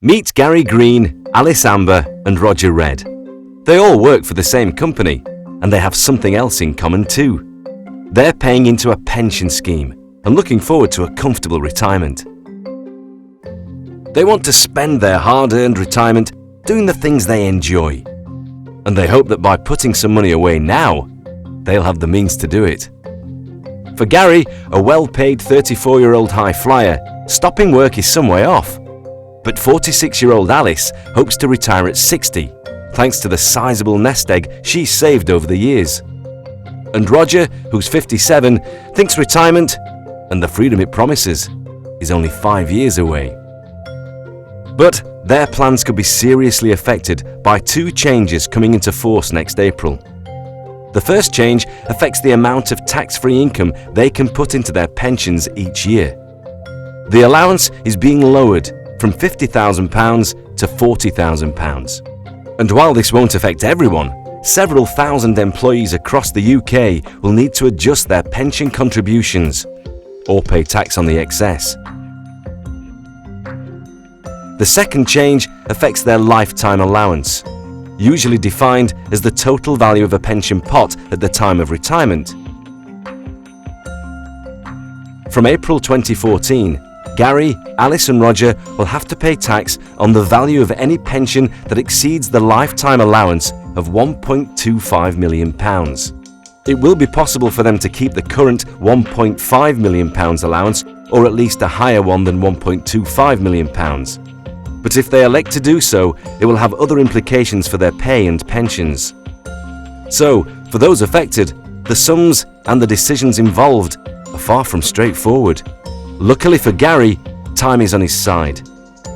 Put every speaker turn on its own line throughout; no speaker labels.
Meet Gary Green, Alice Amber, and Roger Red. They all work for the same company, and they have something else in common too. They're paying into a pension scheme and looking forward to a comfortable retirement. They want to spend their hard-earned retirement doing the things they enjoy. And they hope that by putting some money away now, they'll have the means to do it. For Gary, a well-paid 34-year-old high flyer, stopping work is some way off. But 46-year-old Alice hopes to retire at 60, thanks to the sizable nest egg she's saved over the years. And Roger, who's 57, thinks retirement, and the freedom it promises, is only 5 years away. But their plans could be seriously affected by two changes coming into force next April. The first change affects the amount of tax-free income they can put into their pensions each year. The allowance is being lowered from £50,000 to £40,000. And while this won't affect everyone, several thousand employees across the UK will need to adjust their pension contributions or pay tax on the excess. The second change affects their lifetime allowance, usually defined as the total value of a pension pot at the time of retirement. From April 2014, Gary, Alice and Roger will have to pay tax on the value of any pension that exceeds the lifetime allowance of £1.25 million. It will be possible for them to keep the current £1.5 million allowance, or at least a higher one than £1.25 million. But if they elect to do so, it will have other implications for their pay and pensions. So, for those affected, the sums and the decisions involved are far from straightforward. Luckily for Gary, time is on his side.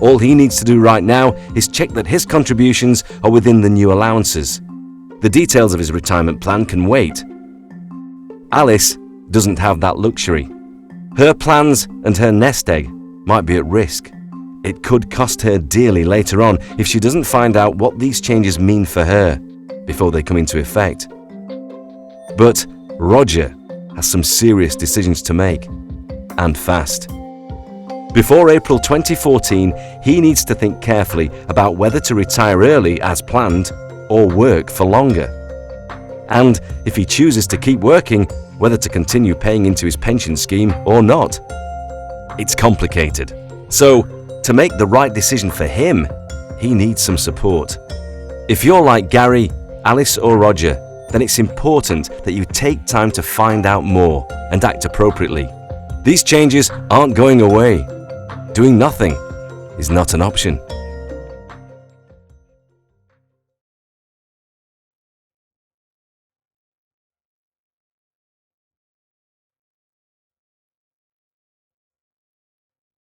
All he needs to do right now is check that his contributions are within the new allowances. The details of his retirement plan can wait. Alice doesn't have that luxury. Her plans and her nest egg might be at risk. It could cost her dearly later on if she doesn't find out what these changes mean for her before they come into effect. But Roger has some serious decisions to make, and fast. Before April 2014, he needs to think carefully about whether to retire early as planned or work for longer. And if he chooses to keep working, whether to continue paying into his pension scheme or not. It's complicated. So, to make the right decision for him, he needs some support. If you're like Gary, Alice or Roger, then it's important that you take time to find out more and act appropriately. These changes aren't going away. Doing nothing is not an option.